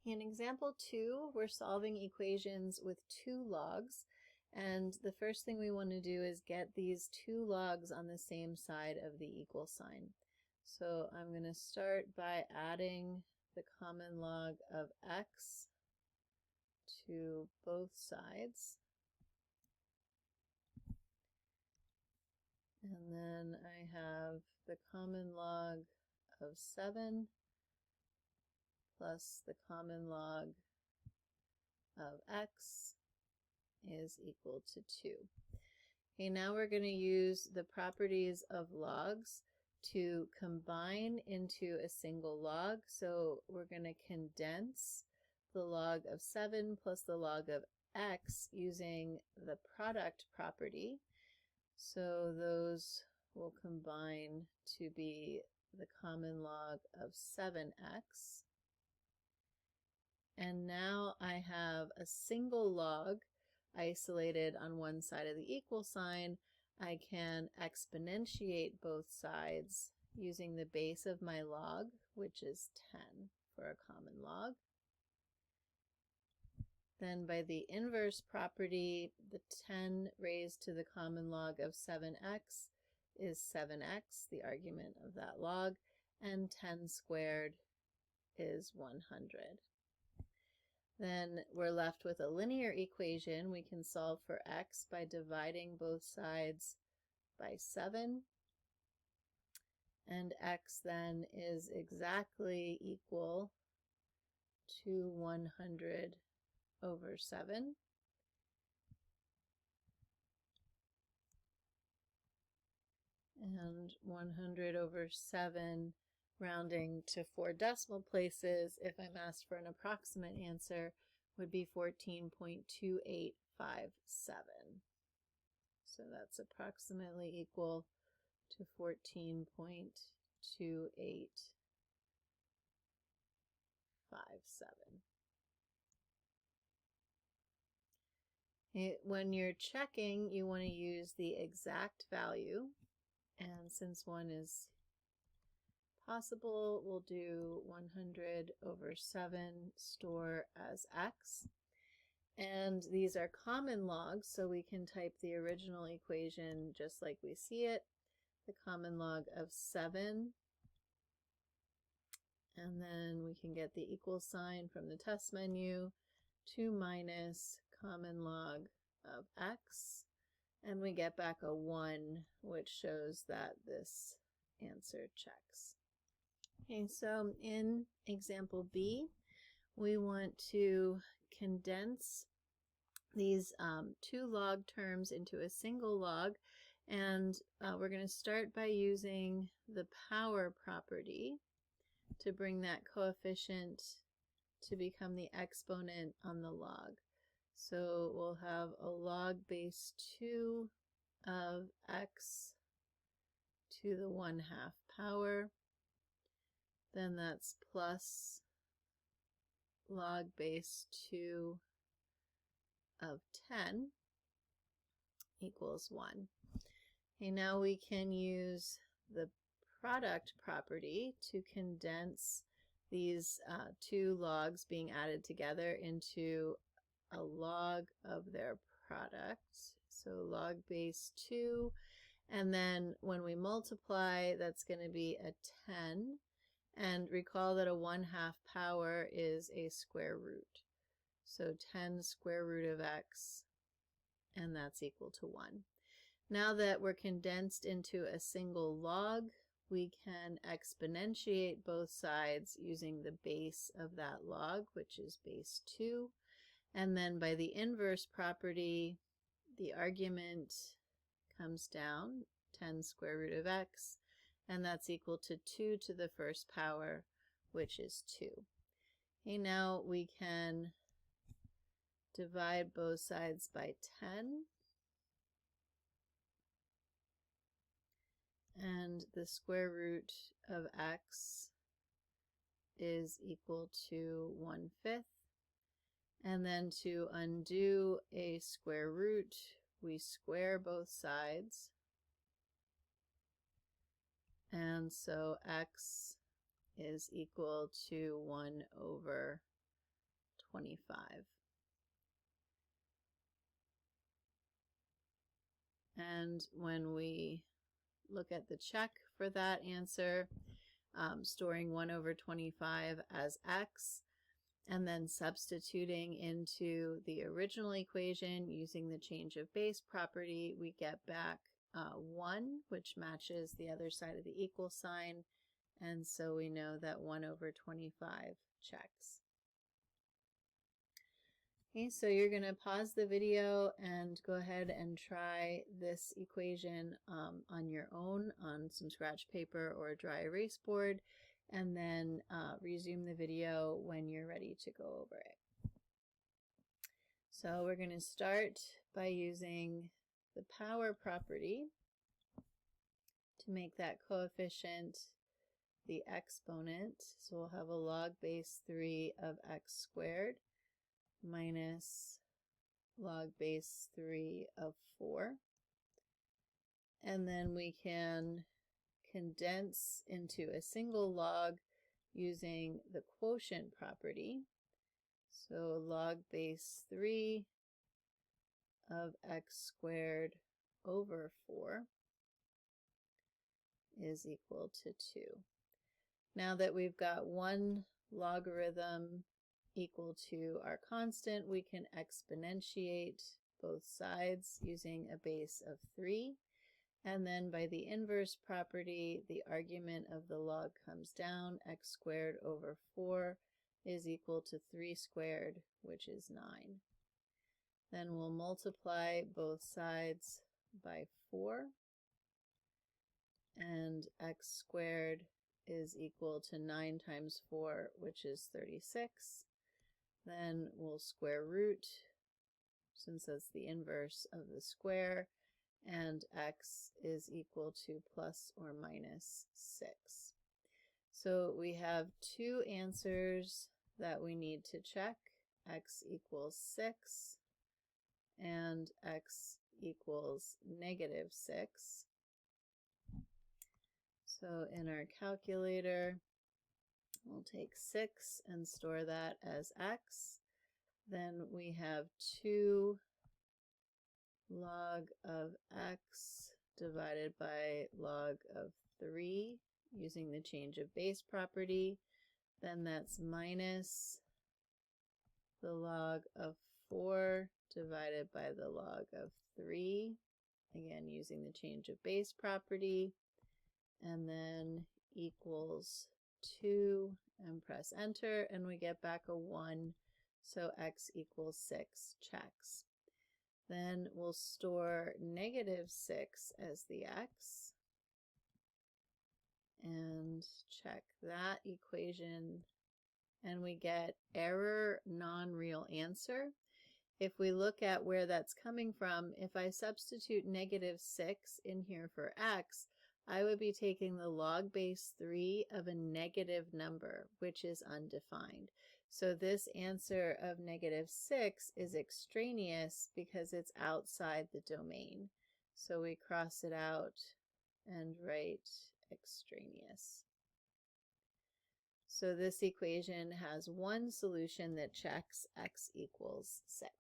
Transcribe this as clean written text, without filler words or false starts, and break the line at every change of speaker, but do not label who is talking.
In example 2, we're solving equations with two logs, and the first thing we want to do is get these two logs on the same side of the equal sign. So I'm going to start by adding the common log of x to both sides. And then I have the common log of 7 plus the common log of x is equal to 2. Okay, now we're going to use the properties of logs to combine into a single log. So we're going to condense the log of 7 plus the log of x using the product property. So those will combine to be the common log of 7x. And now I have a single log isolated on one side of the equal sign. I can exponentiate both sides using the base of my log, which is 10 for a common log. Then by the inverse property, the 10 raised to the common log of 7x is 7x, the argument of that log, and 10 squared is 100. Then we're left with a linear equation. We can solve for x by dividing both sides by 7. And x then is exactly equal to 100 over 7. And 100 over 7, rounding to 4 decimal places, if I'm asked for an approximate answer, would be 14.2857. So that's approximately equal to 14.2857. When you're checking, you want to use the exact value, and since 1 is possible, we'll do 100 over 7 store as x. And these are common logs, so we can type the original equation just like we see it, the common log of 7. And then we can get the equal sign from the test menu, 2 minus common log of x, and we get back a 1, which shows that this answer checks. Okay, so in example B, we want to condense these two log terms into a single log, and we're going to start by using the power property to bring that coefficient to become the exponent on the log. So we'll have a log base 2 of x to the 1/2 power. Then that's plus log base 2 of 10 equals 1. Okay, now we can use the product property to condense these two logs being added together into a log of their product. So log base 2, and then when we multiply, that's going to be a 10. And recall that a 1/2 power is a square root. So 10 square root of x, and that's equal to 1. Now that we're condensed into a single log, we can exponentiate both sides using the base of that log, which is base 2. And then by the inverse property, the argument comes down, 10 square root of x, and that's equal to 2 to the first power, which is 2. Okay, now we can divide both sides by 10. And the square root of x is equal to 1/5. And then to undo a square root, we square both sides. And so x is equal to 1 over 25. And when we look at the check for that answer, storing 1 over 25 as x, and then substituting into the original equation using the change of base property, we get back 1, which matches the other side of the equal sign, and so we know that 1 over 25 checks. Okay, so you're going to pause the video and go ahead and try this equation on your own on some scratch paper or a dry erase board, and then resume the video when you're ready to go over it. So we're going to start by using the power property to make that coefficient the exponent. So we'll have a log base 3 of x squared minus log base 3 of 4. And then we can condense into a single log using the quotient property. So log base 3 of x squared over 4 is equal to 2. Now that we've got one logarithm equal to our constant, we can exponentiate both sides using a base of 3. And then by the inverse property, the argument of the log comes down. X squared over 4 is equal to 3 squared, which is 9. Then we'll multiply both sides by 4. And x squared is equal to 9 times 4, which is 36. Then we'll square root, since that's the inverse of the square, and x is equal to plus or minus 6. So we have two answers that we need to check, x equals 6 and x equals negative 6. So in our calculator, we'll take 6 and store that as x. Then we have 2 log of x divided by log of 3 using the change of base property. Then that's minus the log of 4 divided by the log of 3, again using the change of base property, and then equals 2, and press enter, and we get back a 1, so x equals 6 checks. Then we'll store negative 6 as the x and check that equation, and we get error, non-real answer. If we look at where that's coming from, if I substitute negative 6 in here for x, I would be taking the log base 3 of a negative number, which is undefined. So this answer of negative 6 is extraneous because it's outside the domain. So we cross it out and write extraneous. So this equation has one solution that checks x equals 6.